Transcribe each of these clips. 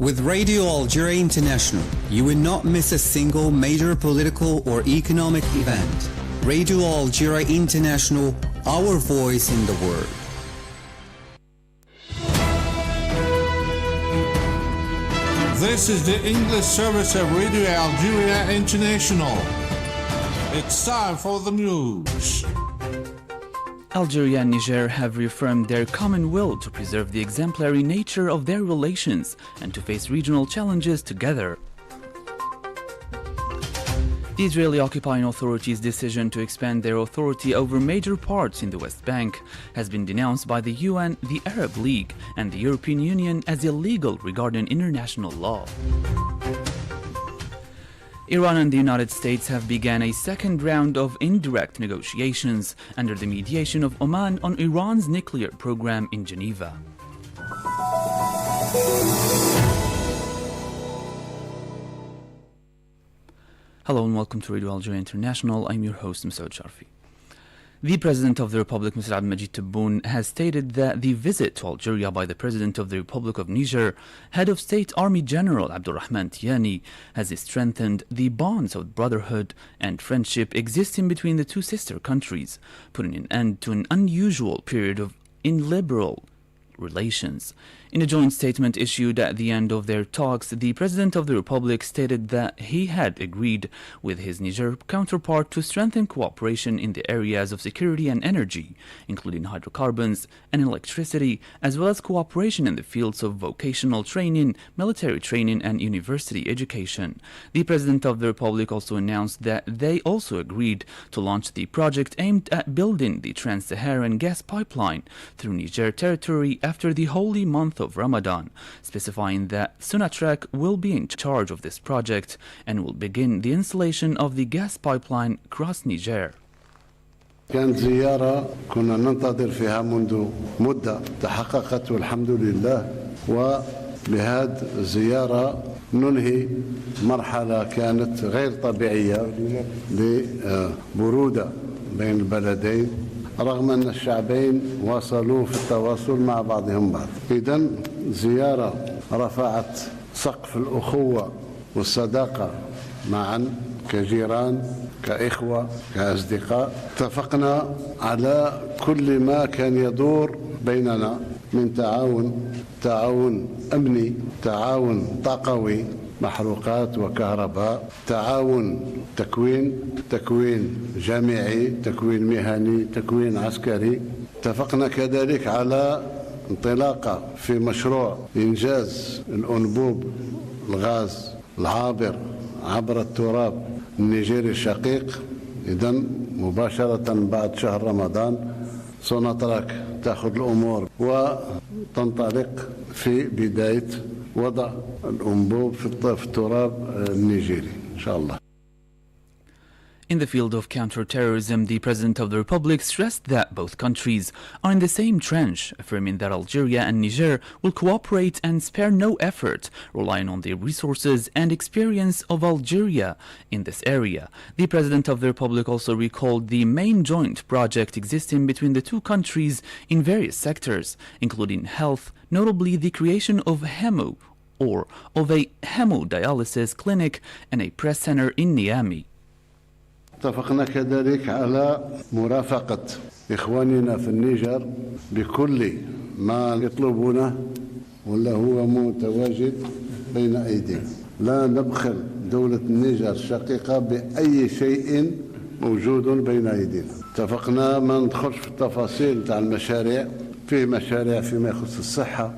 With Radio Algeria International, you will not miss a single major political or economic event. Radio Algeria International, our voice in the world. This is the English service of Radio Algeria International. It's time for the news. Algeria and Niger have reaffirmed their common will to preserve the exemplary nature of their relations and to face regional challenges together. The Israeli occupying authorities' decision to expand their authority over major parts in the West Bank has been denounced by the UN, the Arab League, and the European Union as illegal regarding international law. Iran and the United States have begun a second round of indirect negotiations under the mediation of Oman on Iran's nuclear program in Geneva. Hello and welcome to Radio Algeria International. I'm your host, Masoud Sharfi. The President of the Republic, Mr. Abdelmajid Tebboune, has stated that the visit to Algeria by the President of the Republic of Niger, Head of State Army General Abdurrahman Tiani, has strengthened the bonds of brotherhood and friendship existing between the two sister countries, putting an end to an unusual period of illiberal relations. In a joint statement issued at the end of their talks, the President of the Republic stated that he had agreed with his Niger counterpart to strengthen cooperation in the areas of security and energy, including hydrocarbons and electricity, as well as cooperation in the fields of vocational training, military training, and university education. The President of the Republic also announced that they also agreed to launch the project aimed at building the Trans-Saharan gas pipeline through Niger territory after the holy month of Ramadan, specifying that Sonatrach will be in charge of this project and will begin the installation of the gas pipeline across Niger. كانت زيارة كنا ننتظر فيها منذ مدة تحققت والحمد لله، وبهذه الزيارة ننهي مرحلة كانت غير طبيعية لبرودة بين البلدين، رغم أن الشعبين واصلوا في التواصل مع بعضهم بعض. إذن زيارة رفعت سقف الأخوة والصداقة معا كجيران كإخوة كأصدقاء. اتفقنا على كل ما كان يدور بيننا من تعاون أمني، تعاون طاقوي، محروقات وكهرباء، تعاون تكوين جامعي، تكوين مهني، تكوين عسكري. اتفقنا كذلك على انطلاقة في مشروع إنجاز الأنبوب الغاز العابر عبر التراب النيجيري الشقيق. إذن مباشرة بعد شهر رمضان سوناتراك تأخذ الأمور وتنطلق في بداية وضع الأنبوب في التراب النيجيري إن شاء الله. In the field of counterterrorism, the President of the Republic stressed that both countries are in the same trench, affirming that Algeria and Niger will cooperate and spare no effort, relying on the resources and experience of Algeria in this area. The President of the Republic also recalled the main joint project existing between the two countries in various sectors, including health, notably the creation of a hemodialysis clinic and a press center in Niamey. اتفقنا كذلك على مرافقة إخواننا في النيجر بكل ما يطلبونه ولا هو متواجد بين أيدينا. لا نبخل دولة النيجر الشقيقة بأي شيء موجود بين أيدينا. اتفقنا ما ندخلش في التفاصيل تاع المشاريع، في مشاريع فيما يخص الصحة،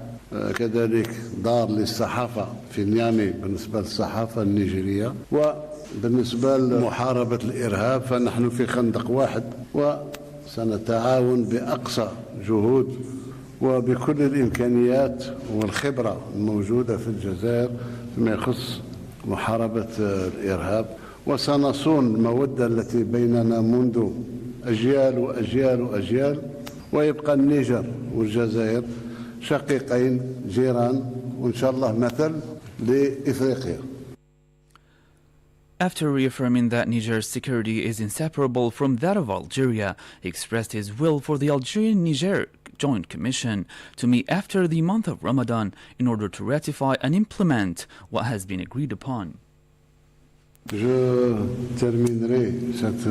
كذلك دار للصحافة في نيامي بالنسبة للصحافة النيجيرية، وبالنسبة لمحاربة الإرهاب فنحن في خندق واحد وسنتعاون بأقصى جهود وبكل الإمكانيات والخبرة الموجودة في الجزائر فيما يخص محاربة الإرهاب، وسنصون المودة التي بيننا منذ أجيال وأجيال وأجيال، ويبقى النيجر والجزائر شقيقين جيران وإن شاء الله مثل لإفريقيا. After reaffirming that Niger's security is inseparable from that of Algeria, he expressed his will for the Algerian-Niger Joint Commission to meet after the month of Ramadan in order to ratify and implement what has been agreed upon. Je terminerai cette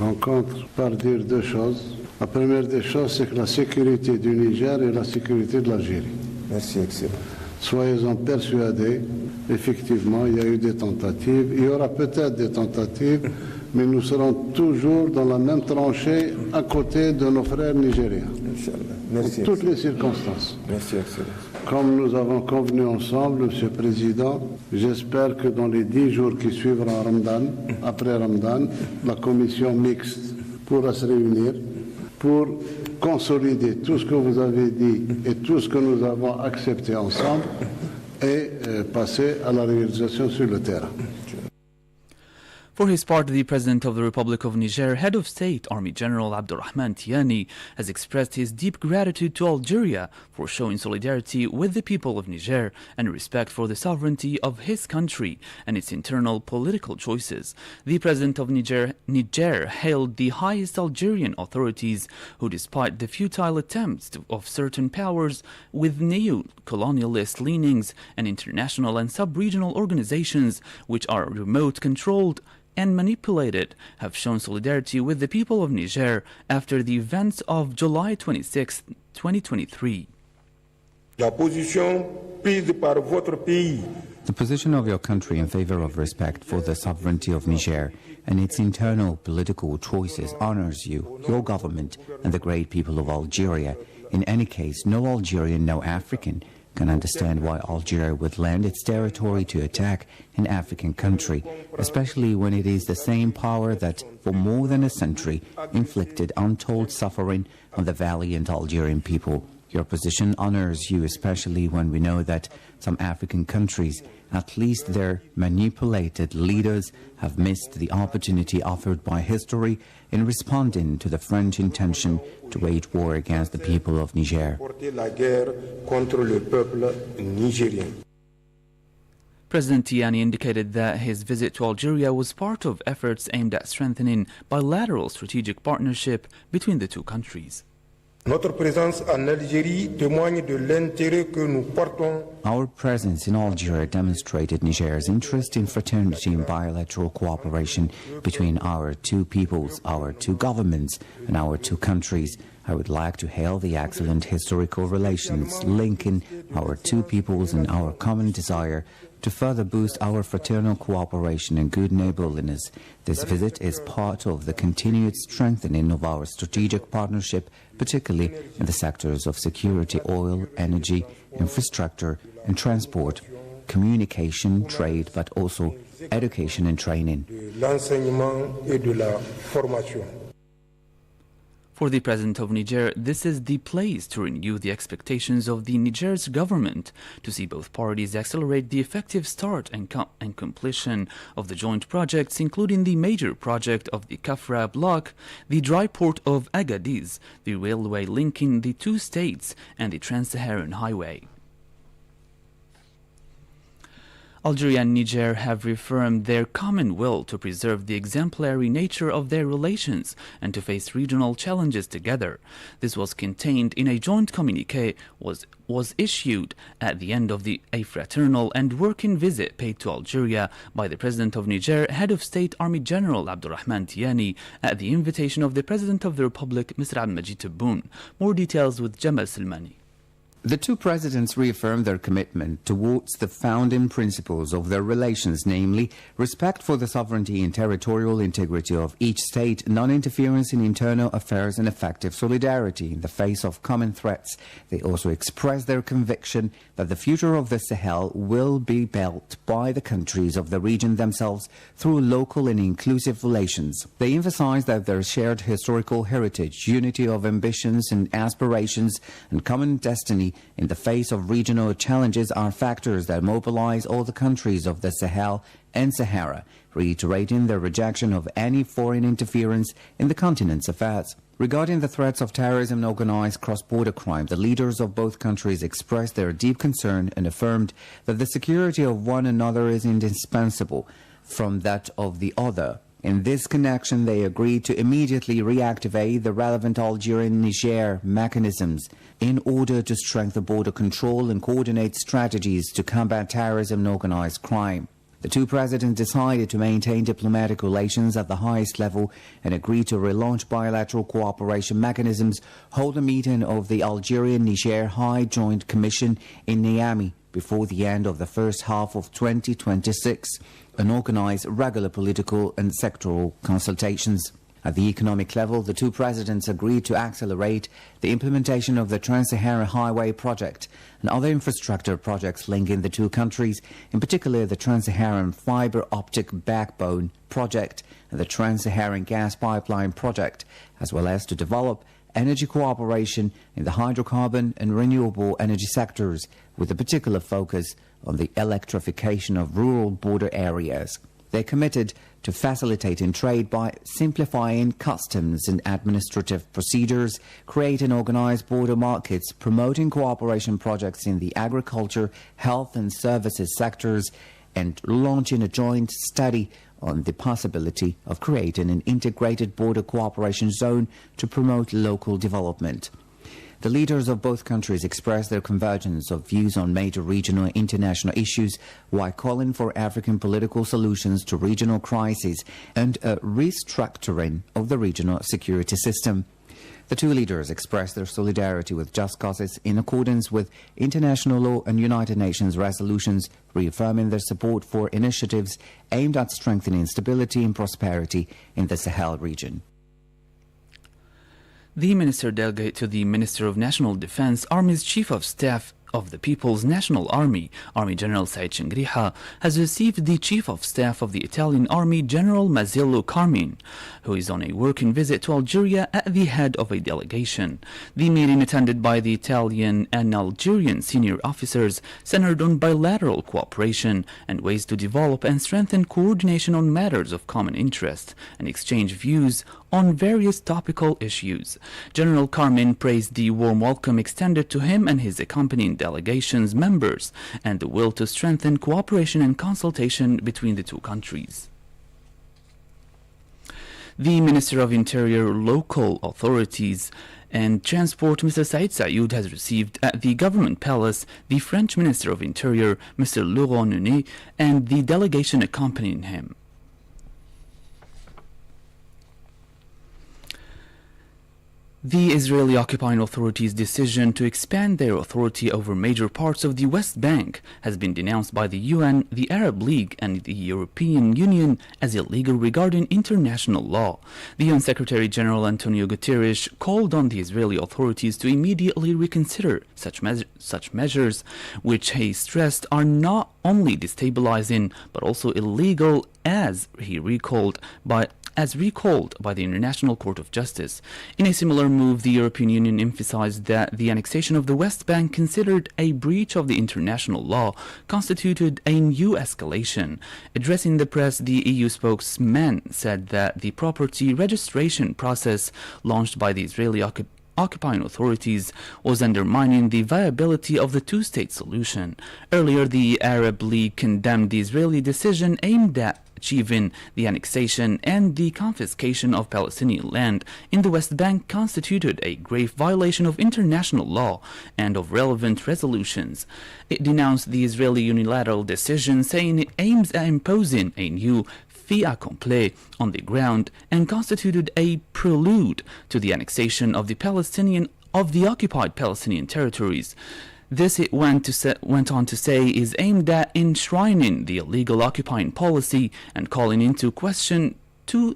rencontre par dire deux choses. La première des choses, c'est que la sécurité du Niger est la sécurité de l'Algérie. Merci, Excellent. Soyez-en persuadés, effectivement, il y a eu des tentatives. Il y aura peut-être des tentatives, mais nous serons toujours dans la même tranchée à côté de nos frères nigériens. Merci, Dans toutes les circonstances. Merci, Excellent. Comme nous avons convenu ensemble, Monsieur le Président, j'espère que dans les 10 jours qui suivront Ramadan, après Ramadan, la commission mixte pourra se réunir pour consolider tout ce que vous avez dit et tout ce que nous avons accepté ensemble et passer à la réalisation sur le terrain. For his part, the President of the Republic of Niger, Head of State, Army General Abdurrahman Tiani, has expressed his deep gratitude to Algeria for showing solidarity with the people of Niger and respect for the sovereignty of his country and its internal political choices. The President of Niger hailed the highest Algerian authorities who, despite the futile attempts of certain powers with neo-colonialist leanings and international and sub-regional organizations which are remote-controlled and manipulated, have shown solidarity with the people of Niger after the events of July 26, 2023. La position prise par votre pays. The position of your country in favor of respect for the sovereignty of Niger and its internal political choices honors you, your government, and the great people of Algeria. In any case, no Algerian, no African can understand why Algeria would lend its territory to attack an African country, especially when it is the same power that for more than a century inflicted untold suffering on the valiant Algerian people. Your position honors you, especially when we know that some African countries, at least their manipulated leaders, have missed the opportunity offered by history in responding to the French intention to wage war against the people of Niger. President Tiani indicated that his visit to Algeria was part of efforts aimed at strengthening bilateral strategic partnership between the two countries. Notre présence en Algérie témoigne de l'intérêt que nous portons. Our presence in Algeria demonstrated Niger's interest in fraternity and bilateral cooperation between our two peoples, our two governments, and our two countries. I would like to hail the excellent historical relations linking our two peoples and our common desire to further boost our fraternal cooperation and good neighborliness. This visit is part of the continued strengthening of our strategic partnership, particularly in the sectors of security, oil, energy, infrastructure and transport, communication, trade, but also education and training. L'enseignement et de la formation. For the President of Niger, this is the place to renew the expectations of the Niger's government to see both parties accelerate the effective start and completion of the joint projects, including the major project of the Kafra block, the dry port of Agadez, the railway linking the two states, and the Trans-Saharan Highway. Algeria and Niger have reaffirmed their common will to preserve the exemplary nature of their relations and to face regional challenges together. This was contained in a joint communiqué was issued at the end of a fraternal and working visit paid to Algeria by the President of Niger, Head of State Army General Abdurrahman Tiani, at the invitation of the President of the Republic, Mr. Abdelmajid Tebboune. More details with Jamal Silmani. The two presidents reaffirmed their commitment towards the founding principles of their relations, namely respect for the sovereignty and territorial integrity of each state, non-interference in internal affairs, and effective solidarity in the face of common threats. They also expressed their conviction that the future of the Sahel will be built by the countries of the region themselves through local and inclusive relations. They emphasized that their shared historical heritage, unity of ambitions and aspirations, and common destiny in the face of regional challenges are factors that mobilize all the countries of the Sahel and Sahara, reiterating their rejection of any foreign interference in the continent's affairs. Regarding the threats of terrorism and organized cross-border crime, the leaders of both countries expressed their deep concern and affirmed that the security of one another is indispensable from that of the other. In this connection, they agreed to immediately reactivate the relevant Algerian-Niger mechanisms in order to strengthen border control and coordinate strategies to combat terrorism and organized crime. The two presidents decided to maintain diplomatic relations at the highest level and agreed to relaunch bilateral cooperation mechanisms, hold a meeting of the Algerian-Niger High Joint Commission in Niamey before the end of the first half of 2026, and organize regular political and sectoral consultations. At the economic level, the two presidents agreed to accelerate the implementation of the Trans-Saharan Highway project and other infrastructure projects linking the two countries, in particular the Trans-Saharan Fiber Optic Backbone project and the Trans-Saharan Gas Pipeline project, as well as to develop energy cooperation in the hydrocarbon and renewable energy sectors, with a particular focus on the electrification of rural border areas. They committed to facilitating trade by simplifying customs and administrative procedures, creating organized border markets, promoting cooperation projects in the agriculture, health and services sectors, and launching a joint study on the possibility of creating an integrated border cooperation zone to promote local development. The leaders of both countries expressed their convergence of views on major regional and international issues while calling for African political solutions to regional crises and a restructuring of the regional security system. The two leaders expressed their solidarity with just causes in accordance with international law and United Nations resolutions, reaffirming their support for initiatives aimed at strengthening stability and prosperity in the Sahel region. The Minister Delegate to the Minister of National Defense, Army's Chief of Staff of the People's National Army, Army General Said Shingriha, has received the Chief of Staff of the Italian Army, General Mazzillo Carmine, who is on a working visit to Algeria at the head of a delegation. The meeting, attended by the Italian and Algerian senior officers, centered on bilateral cooperation and ways to develop and strengthen coordination on matters of common interest and exchange views on various topical issues. General Carmine praised the warm welcome extended to him and his accompanying delegation's members and the will to strengthen cooperation and consultation between the two countries. The Minister of Interior, Local Authorities and Transport, Mr. Said Sayoud, has received at the Government Palace the French Minister of Interior, Mr. Laurent Nunez, and the delegation accompanying him. The Israeli occupying authorities' decision to expand their authority over major parts of the West Bank has been denounced by the UN, the Arab League, and the European Union as illegal regarding international law. The UN Secretary General Antonio Guterres called on the Israeli authorities to immediately reconsider such measures, which he stressed are not only destabilizing but also illegal, as recalled by the International Court of Justice. In a similar move, the European Union emphasized that the annexation of the West Bank, considered a breach of the international law, constituted a new escalation. Addressing the press, the EU spokesman said that the property registration process launched by the Israeli occupying authorities was undermining the viability of the two-state solution. Earlier, the Arab League condemned the Israeli decision aimed at achieving the annexation and the confiscation of Palestinian land in the West Bank constituted a grave violation of international law and of relevant resolutions. It denounced the Israeli unilateral decision, saying it aims at imposing a new fait accompli on the ground and constituted a prelude to the annexation of the occupied Palestinian territories. This, it went on to say, is aimed at enshrining the illegal occupying policy and calling into question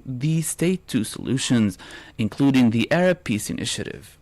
the state two solutions, including the Arab Peace Initiative.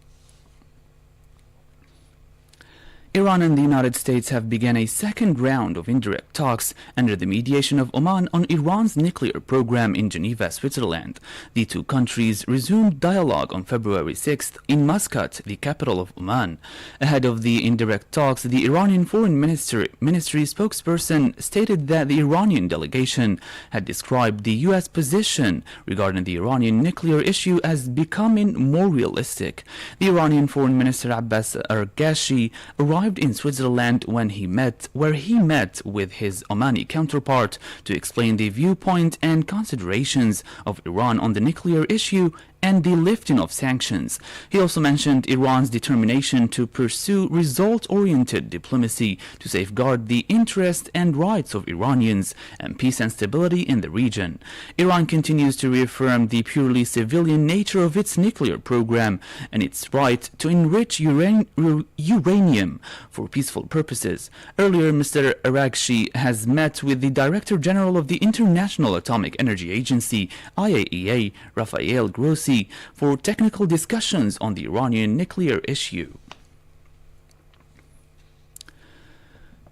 Iran and the United States have begun a second round of indirect talks under the mediation of Oman on Iran's nuclear program in Geneva, Switzerland. The two countries resumed dialogue on February 6th in Muscat, the capital of Oman. Ahead of the indirect talks, the Iranian Foreign Ministry spokesperson stated that the Iranian delegation had described the U.S. position regarding the Iranian nuclear issue as becoming more realistic. The Iranian Foreign Minister Abbas Araghchi arrived arrived in Switzerland where he met with his Omani counterpart to explain the viewpoint and considerations of Iran on the nuclear issue and the lifting of sanctions. He also mentioned Iran's determination to pursue result-oriented diplomacy to safeguard the interests and rights of Iranians and peace and stability in the region. Iran continues to reaffirm the purely civilian nature of its nuclear program and its right to enrich uranium for peaceful purposes. Earlier, Mr. Araghchi has met with the Director General of the International Atomic Energy Agency, IAEA, Rafael Grossi, for technical discussions on the Iranian nuclear issue.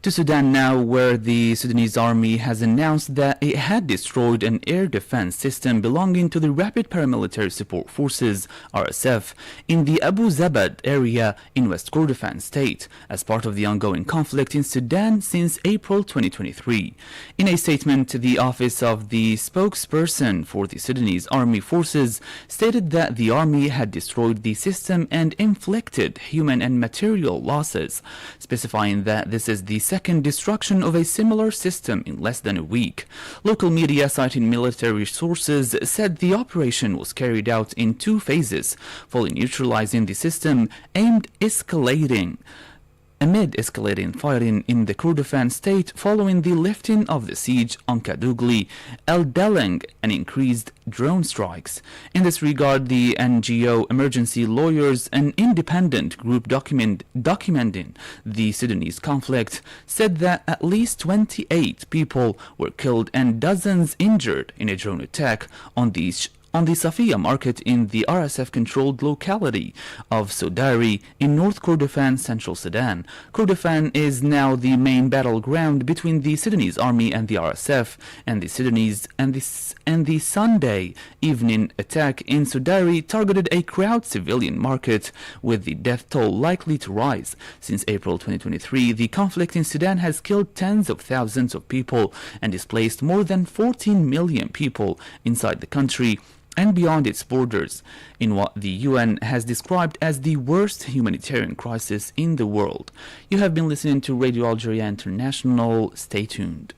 To Sudan now, where the Sudanese army has announced that it had destroyed an air defense system belonging to the Rapid Paramilitary Support Forces, RSF, in the Abu Zabad area in West Kordofan state as part of the ongoing conflict in Sudan since April 2023. In a statement, the office of the spokesperson for the Sudanese army forces stated that the army had destroyed the system and inflicted human and material losses, specifying that this is the second destruction of a similar system in less than a week. Local media citing military sources said the operation was carried out in 2 phases, fully neutralizing the system amid escalating fighting in the Kordofan state following the lifting of the siege on Kadugli, El Deleng, and increased drone strikes. In this regard, the NGO Emergency Lawyers, an independent group documenting the Sudanese conflict, said that at least 28 people were killed and dozens injured in a drone attack on the Safiya market in the RSF-controlled locality of Sodari in North Kordofan, Central Sudan. Kordofan is now the main battleground between the Sudanese army and the RSF, and the Sunday evening attack in Sodari targeted a crowded civilian market, with the death toll likely to rise. Since April 2023, the conflict in Sudan has killed tens of thousands of people and displaced more than 14 million people inside the country and beyond its borders, in what the UN has described as the worst humanitarian crisis in the world. You have been listening to Radio Algeria International. Stay tuned.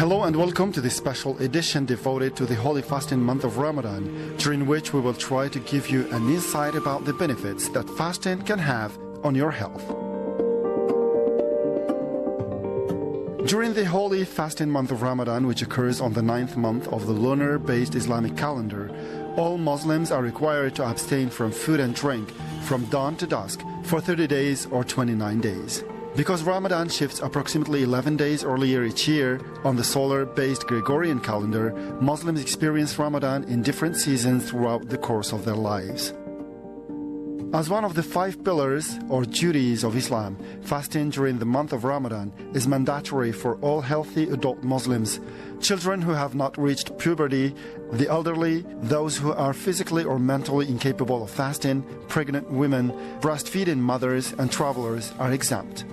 Hello and welcome to this special edition devoted to the holy fasting month of Ramadan, during which we will try to give you an insight about the benefits that fasting can have on your health. During the holy fasting month of Ramadan, which occurs on the 9th month of the lunar-based Islamic calendar, all Muslims are required to abstain from food and drink from dawn to dusk for 30 days or 29 days. Because Ramadan shifts approximately 11 days earlier each year on the solar-based Gregorian calendar, Muslims experience Ramadan in different seasons throughout the course of their lives. As one of the 5 pillars or duties of Islam, fasting during the month of Ramadan is mandatory for all healthy adult Muslims, children who have not reached puberty, the elderly, those who are physically or mentally incapable of fasting, pregnant women, breastfeeding mothers, and travelers are exempt.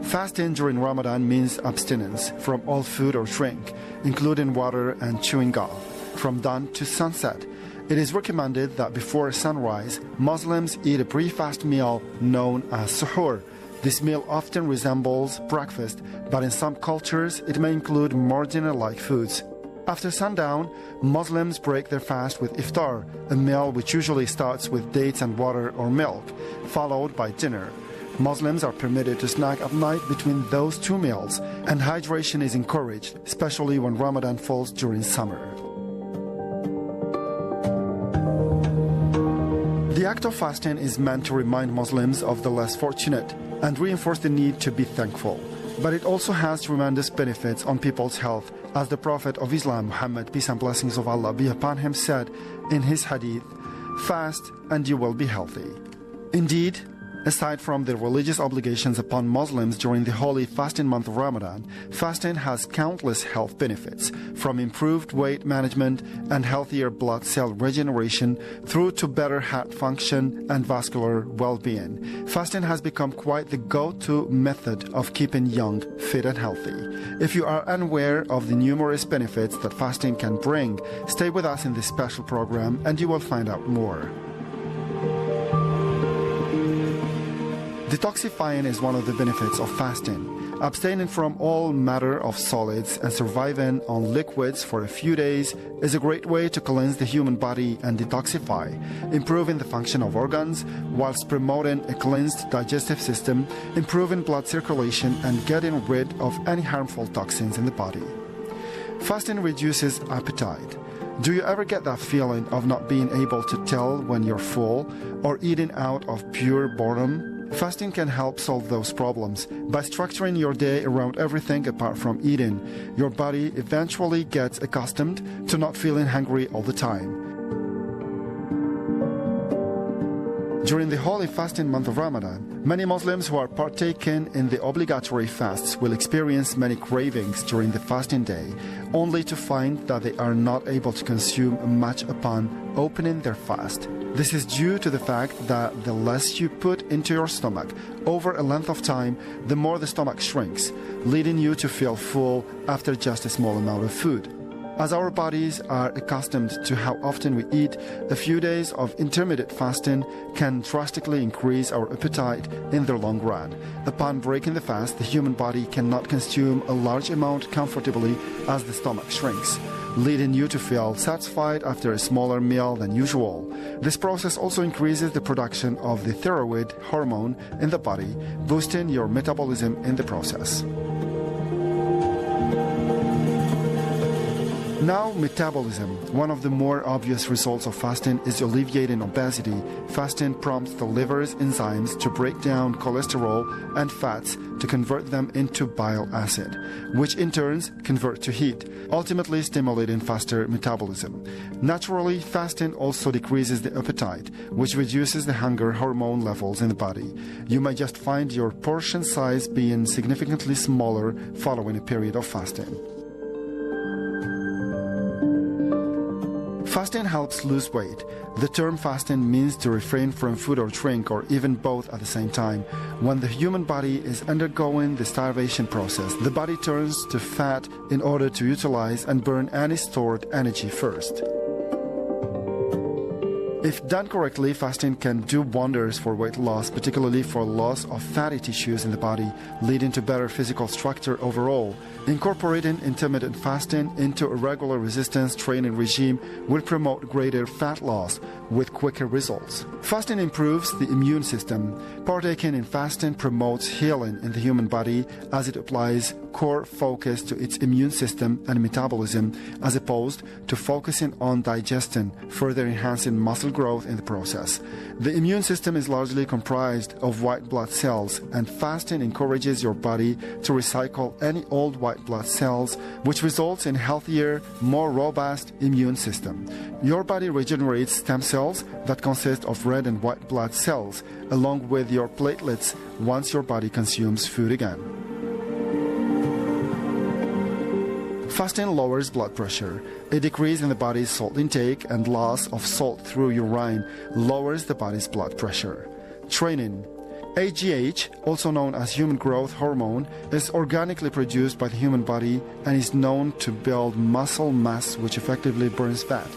Fasting during Ramadan means abstinence from all food or drink, including water and chewing gum, from dawn to sunset. It is recommended that before sunrise, Muslims eat a pre-fast meal known as suhoor. This meal often resembles breakfast, but in some cultures it may include more dinner-like foods. After sundown, Muslims break their fast with iftar, a meal which usually starts with dates and water or milk, followed by dinner. Muslims are permitted to snack at night between those 2 meals, and hydration is encouraged, especially when Ramadan falls during summer. The act of fasting is meant to remind Muslims of the less fortunate and reinforce the need to be thankful. But it also has tremendous benefits on people's health, as the Prophet of Islam, Muhammad, peace and blessings of Allah be upon him, said in his hadith, "Fast and you will be healthy." Indeed, Aside from the religious obligations upon Muslims during the holy fasting month of Ramadan, fasting has countless health benefits, from improved weight management and healthier blood cell regeneration through to better heart function and vascular well-being. Fasting has become quite the go-to method of keeping young, fit and healthy. If you are unaware of the numerous benefits that fasting can bring, stay with us in this special program and you will find out more. Detoxifying is one of the benefits of fasting. Abstaining from all matter of solids and surviving on liquids for a few days is a great way to cleanse the human body and detoxify, improving the function of organs whilst promoting a cleansed digestive system, improving blood circulation and getting rid of any harmful toxins in the body. Fasting reduces appetite. Do you ever get that feeling of not being able to tell when you're full or eating out of pure boredom? Fasting can help solve those problems. By structuring your day around everything apart from eating, your body eventually gets accustomed to not feeling hungry all the time. During the holy fasting month of Ramadan, many Muslims who are partaking in the obligatory fasts will experience many cravings during the fasting day, only to find that they are not able to consume much upon opening their fast. This is due to the fact that the less you put into your stomach over a length of time, the more the stomach shrinks, leading you to feel full after just a small amount of food. As our bodies are accustomed to how often we eat, a few days of intermittent fasting can drastically increase our appetite in the long run. Upon breaking the fast, the human body cannot consume a large amount comfortably as the stomach shrinks, leading you to feel satisfied after a smaller meal than usual. This process also increases the production of the thyroid hormone in the body, boosting your metabolism in the process. Now, metabolism. One of the more obvious results of fasting is alleviating obesity. Fasting prompts the liver's enzymes to break down cholesterol and fats to convert them into bile acid, which in turn convert to heat, ultimately stimulating faster metabolism. Naturally, fasting also decreases the appetite, which reduces the hunger hormone levels in the body. You may just find your portion size being significantly smaller following a period of fasting. Fasting helps lose weight. The term fasting means to refrain from food or drink, or even both at the same time. When the human body is undergoing the starvation process, the body turns to fat in order to utilize and burn any stored energy first. If done correctly, fasting can do wonders for weight loss, particularly for loss of fatty tissues in the body, leading to better physical structure overall. Incorporating intermittent fasting into a regular resistance training regime will promote greater fat loss with quicker results. Fasting improves the immune system. Partaking in fasting promotes healing in the human body as it applies core focus to its immune system and metabolism, as opposed to focusing on digestion, further enhancing muscle growth in the process. The immune system is largely comprised of white blood cells, and fasting encourages your body to recycle any old white blood cells, which results in healthier, more robust immune system. Your body regenerates stem cells that consist of red and white blood cells, along with your platelets, once your body consumes food again. Fasting lowers blood pressure. A decrease in the body's salt intake and loss of salt through urine lowers the body's blood pressure. Training. HGH, also known as human growth hormone, is organically produced by the human body and is known to build muscle mass, which effectively burns fat.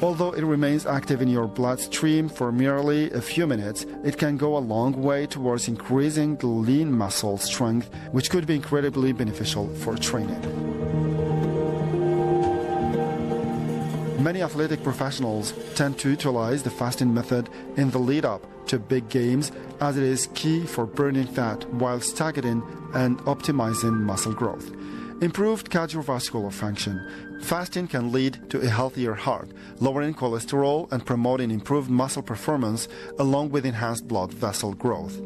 Although it remains active in your bloodstream for merely a few minutes, it can go a long way towards increasing the lean muscle strength, which could be incredibly beneficial for training. Many athletic professionals tend to utilize the fasting method in the lead-up to big games, as it is key for burning fat while stagnating and optimizing muscle growth. Improved cardiovascular function. Fasting can lead to a healthier heart, lowering cholesterol and promoting improved muscle performance, along with enhanced blood vessel growth.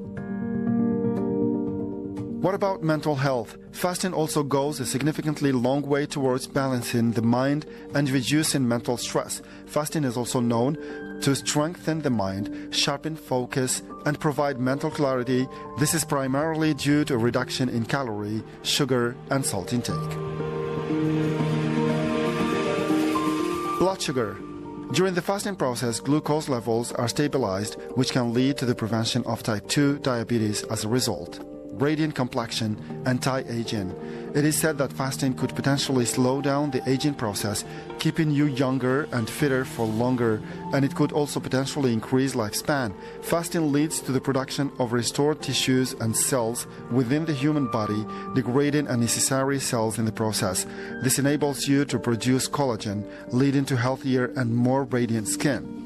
What about mental health? Fasting also goes a significantly long way towards balancing the mind and reducing mental stress. Fasting is also known to strengthen the mind, sharpen focus, and provide mental clarity. This is primarily due to a reduction in calorie, sugar, and salt intake. Blood sugar. During the fasting process, glucose levels are stabilized, which can lead to the prevention of type 2 diabetes as a result. Radiant complexion, anti-aging. It is said that fasting could potentially slow down the aging process, keeping you younger and fitter for longer, and it could also potentially increase lifespan. Fasting leads to the production of restored tissues and cells within the human body, degrading unnecessary cells in the process. This enables you to produce collagen, leading to healthier and more radiant skin.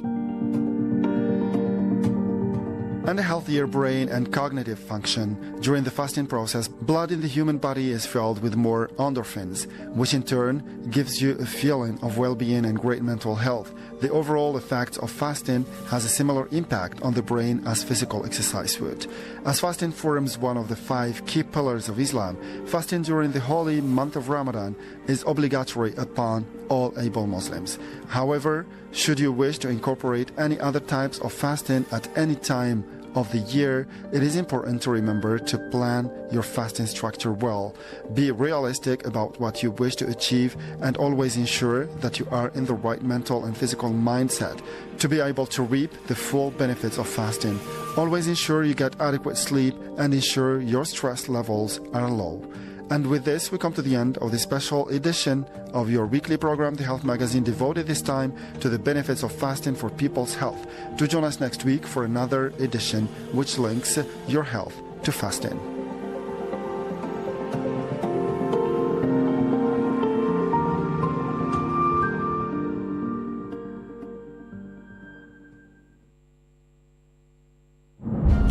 And a healthier brain and cognitive function. During the fasting process, blood in the human body is filled with more endorphins, which in turn gives you a feeling of well-being and great mental health. The overall effect of fasting has a similar impact on the brain as physical exercise would. As fasting forms one of the 5 key pillars of Islam, fasting during the holy month of Ramadan is obligatory upon all able Muslims. However, should you wish to incorporate any other types of fasting at any time of the year, it is important to remember to plan your fasting structure well. Be realistic about what you wish to achieve and always ensure that you are in the right mental and physical mindset to be able to reap the full benefits of fasting. Always ensure you get adequate sleep and ensure your stress levels are low. And with this, we come to the end of this special edition of your weekly program, The Health Magazine, devoted this time to the benefits of fasting for people's health. Do join us next week for another edition which links your health to fasting.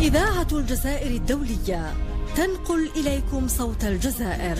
إذاعة الجزائر الدولية تنقل إليكم صوت الجزائر.